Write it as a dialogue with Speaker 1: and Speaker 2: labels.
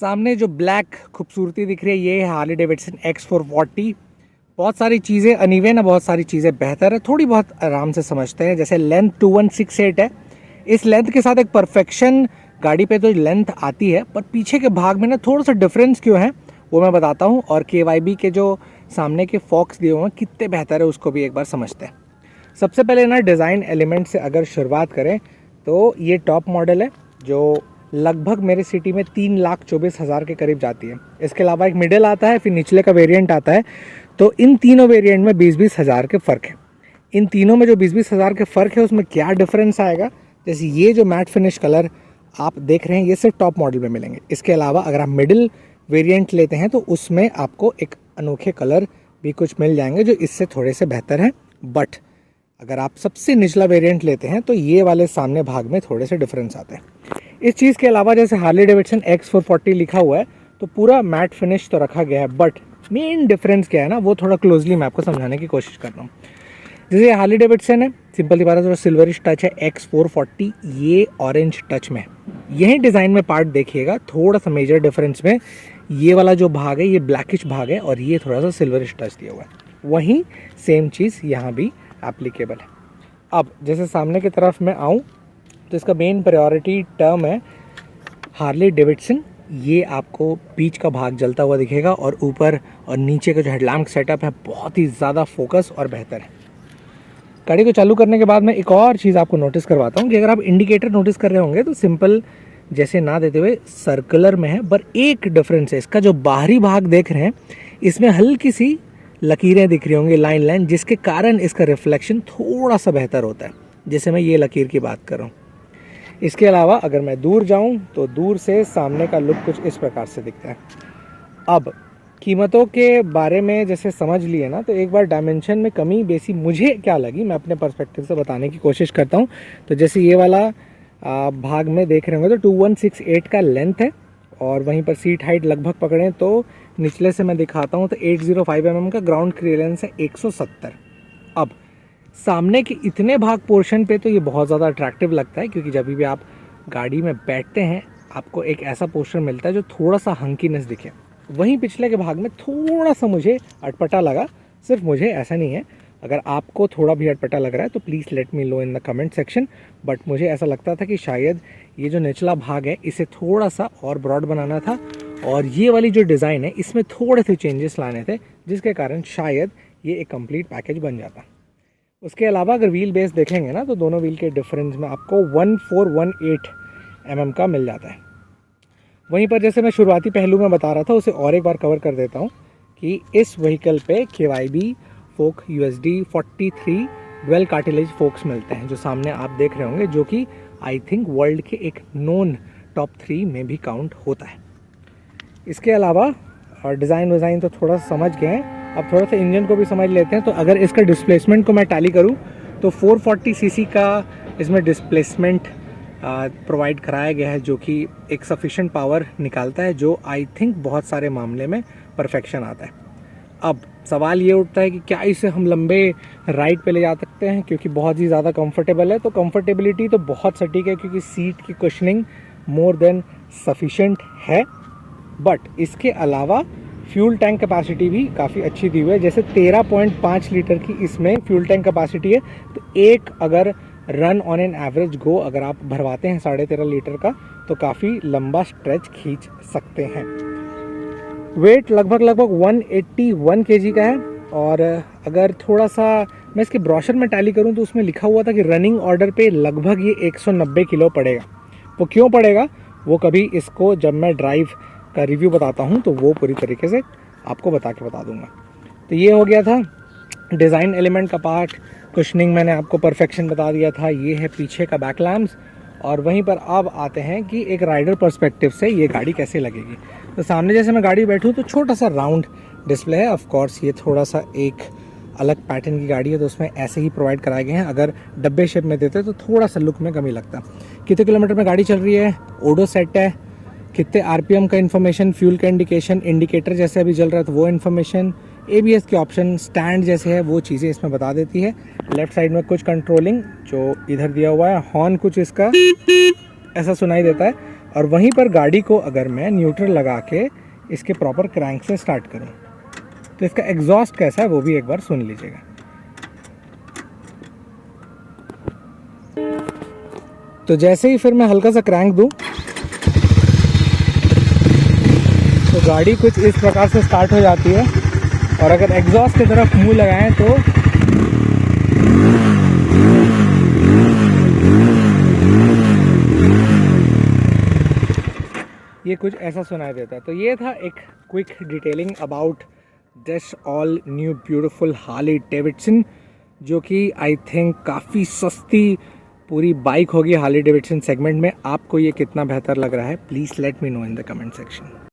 Speaker 1: सामने जो ब्लैक खूबसूरती दिख रही है ये है हार्ले डेविडसन X440। बहुत सारी चीज़ें अनइवन है, बहुत सारी चीज़ें बेहतर है, थोड़ी बहुत आराम से समझते हैं। जैसे लेंथ 2168 है, इस लेंथ के साथ एक परफेक्शन गाड़ी पे तो लेंथ आती है, पर पीछे के भाग में ना थोड़ा सा डिफरेंस क्यों है वो मैं बताता हूँ। और KYB के जो सामने के फॉक्स दिए हुए हैं कितने बेहतर है उसको भी एक बार समझते हैं। सबसे पहले ना डिज़ाइन एलिमेंट से अगर शुरुआत करें तो ये टॉप मॉडल है जो लगभग मेरे सिटी में 3,24,000 के करीब जाती है। इसके अलावा एक मिडिल आता है, फिर निचले का वेरिएंट आता है। तो इन तीनों वेरिएंट में 20-20 हज़ार के फ़र्क है। इन तीनों में जो 20-20 हज़ार के फ़र्क है उसमें क्या डिफरेंस आएगा, जैसे ये जो मैट फिनिश कलर आप देख रहे हैं ये सिर्फ टॉप मॉडल में मिलेंगे। इसके अलावा अगर आप मिडिल वेरिएंट लेते हैं तो उसमें आपको एक अनोखे कलर भी कुछ मिल जाएंगे जो इससे थोड़े से बेहतर हैं। बट अगर आप सबसे निचला वेरिएंट लेते हैं तो ये वाले सामने भाग में थोड़े से डिफरेंस आते हैं। इस चीज़ के अलावा जैसे हार्ले डेविडसन X440 लिखा हुआ है तो पूरा मैट फिनिश तो रखा गया है, बट मेन डिफरेंस क्या है ना वो थोड़ा क्लोजली मैं आपको समझाने की कोशिश कर रहा हूँ। जैसे हार्ले डेविडसन है, सिंपल सी बात है, थोड़ा सिल्वरिश टच है। X440 ये ऑरेंज टच में, यही डिज़ाइन में पार्ट देखिएगा थोड़ा सा मेजर डिफरेंस में ये वाला जो भाग है ये ब्लैकिश भाग है और ये थोड़ा सा सिल्वरिश टच दिया हुआ है। वहीं सेम चीज़ यहाँ भी एप्लीकेबल है। अब जैसे सामने की तरफ मैं आऊँ तो इसका मेन प्रायोरिटी टर्म है हार्ले डेविडसन। ये आपको बीच का भाग जलता हुआ दिखेगा और ऊपर और नीचे का जो हेडलैम्प सेटअप है बहुत ही ज़्यादा फोकस और बेहतर है। गाड़ी को चालू करने के बाद मैं एक और चीज़ आपको नोटिस करवाता हूँ कि अगर आप इंडिकेटर नोटिस कर रहे होंगे तो सिंपल जैसे ना देते हुए सर्कुलर में है, पर एक डिफरेंस है, इसका जो बाहरी भाग देख रहे हैं इसमें हल्की सी लकीरें दिख रही होंगी, लाइन जिसके कारण इसका रिफ्लेक्शन थोड़ा सा बेहतर होता है, जैसे मैं ये लकीर की बात कर रहा हूँ। इसके अलावा अगर मैं दूर जाऊं तो दूर से सामने का लुक कुछ इस प्रकार से दिखता है। अब कीमतों के बारे में जैसे समझ लिए ना, तो एक बार डायमेंशन में कमी बेसी मुझे क्या लगी मैं अपने पर्सपेक्टिव से बताने की कोशिश करता हूं। तो जैसे ये वाला भाग में देख रहे होंगे तो 2168 का लेंथ है और वहीं पर सीट हाइट लगभग पकड़ें तो निचले से मैं दिखाता हूँ तो 805 mm का ग्राउंड क्लियरेंस है 170। अब सामने के इतने भाग पोर्शन पे तो ये बहुत ज़्यादा अट्रैक्टिव लगता है, क्योंकि जब भी आप गाड़ी में बैठते हैं आपको एक ऐसा पोर्शन मिलता है जो थोड़ा सा हंकीनेस दिखे। वहीं पिछले के भाग में थोड़ा सा मुझे अटपटा लगा, सिर्फ मुझे, ऐसा नहीं है। अगर आपको थोड़ा भी अटपटा लग रहा है तो please let me know in the comment section. But मुझे ऐसा लगता था कि शायद ये जो निचला भाग है इसे थोड़ा सा और ब्रॉड बनाना था और ये वाली जो डिज़ाइन है इसमें थोड़े से चेंजेस लाने थे, जिसके कारण शायद ये एक कंप्लीट पैकेज बन जाता। उसके अलावा अगर व्हील बेस देखेंगे ना तो दोनों व्हील के डिफरेंस में आपको 1418 mm का मिल जाता है। वहीं पर जैसे मैं शुरुआती पहलू में बता रहा था उसे और एक बार कवर कर देता हूँ कि इस व्हीकल पे KYB फोक USD 43 डुअल कार्टिलेज फोक्स मिलते हैं, जो सामने आप देख रहे होंगे, जो कि आई थिंक वर्ल्ड के एक नोन टॉप 3 में भी काउंट होता है। इसके अलावा डिज़ाइन तो थोड़ा समझ गए हैं, अब थोड़ा सा इंजन को भी समझ लेते हैं। तो अगर इसका डिस्प्लेसमेंट को मैं टैली करूं तो 440 सीसी का इसमें डिस्प्लेसमेंट प्रोवाइड कराया गया है, जो कि एक सफिशिएंट पावर निकालता है, जो आई थिंक बहुत सारे मामले में परफेक्शन आता है। अब सवाल ये उठता है कि क्या इसे हम लंबे राइड पे ले जा सकते हैं, क्योंकि बहुत ही ज़्यादा कंफर्टेबल है। तो कंफर्टेबिलिटी तो बहुत सटीक है क्योंकि सीट की कुशनिंग मोर देन सफिशिएंट है। बट इसके अलावा फ्यूल टैंक कैपेसिटी भी काफ़ी अच्छी दी हुई है। जैसे 13.5 लीटर की इसमें फ्यूल टैंक कैपेसिटी है, तो एक अगर रन ऑन एन एवरेज गो अगर आप भरवाते हैं 13.5 लीटर का तो काफ़ी लंबा स्ट्रेच खींच सकते हैं। वेट लगभग 181 kg का है। और अगर थोड़ा सा मैं इसके ब्रोशर में टैली करूं तो उसमें लिखा हुआ था कि रनिंग ऑर्डर पे लगभग ये 190 किलो पड़ेगा। वो क्यों पड़ेगा वो कभी इसको जब मैं ड्राइव का रिव्यू बताता हूं तो वो पूरी तरीके से आपको बता दूंगा। तो ये हो गया था डिज़ाइन एलिमेंट का पार्ट। कुशनिंग मैंने आपको परफेक्शन बता दिया था। ये है पीछे का बैक लैम्प्स। और वहीं पर अब आते हैं कि एक राइडर पर्सपेक्टिव से ये गाड़ी कैसे लगेगी। तो सामने जैसे मैं गाड़ी बैठूँ तो छोटा सा राउंड डिस्प्ले है। ऑफ कोर्स ये थोड़ा सा एक अलग पैटर्न की गाड़ी है तो उसमें ऐसे ही प्रोवाइड कराए गए हैं। अगर डब्बे शेप में देते तो थोड़ा सा लुक में कमी लगता। कितने किलोमीटर में गाड़ी चल रही है, ओडो सेट है, कितने RPM का इन्फॉर्मेशन, फ्यूल का इंडिकेटर जैसे अभी जल रहा है तो वो इन्फॉर्मेशन, ABS के ऑप्शन, स्टैंड जैसे है वो चीज़ें इसमें बता देती है। लेफ्ट साइड में कुछ कंट्रोलिंग जो इधर दिया हुआ है, हॉर्न कुछ इसका ऐसा सुनाई देता है। और वहीं पर गाड़ी को अगर मैं न्यूट्रल लगा के इसके प्रॉपर क्रैंक से स्टार्ट करूं तो इसका एग्जॉस्ट कैसा है वो भी एक बार सुन लीजिएगा। तो जैसे ही फिर मैं हल्का सा क्रैंक दूं तो गाड़ी कुछ इस प्रकार से स्टार्ट हो जाती है। और अगर एग्जॉस्ट की तरफ मुंह लगाएं तो ये कुछ ऐसा सुनाई देता है। तो ये था एक quick detailing about this all new beautiful Harley Davidson, जो कि आई थिंक काफ़ी सस्ती पूरी बाइक होगी हार्ले डेविडसन सेगमेंट में। आपको ये कितना बेहतर लग रहा है, please let me know in the comment section.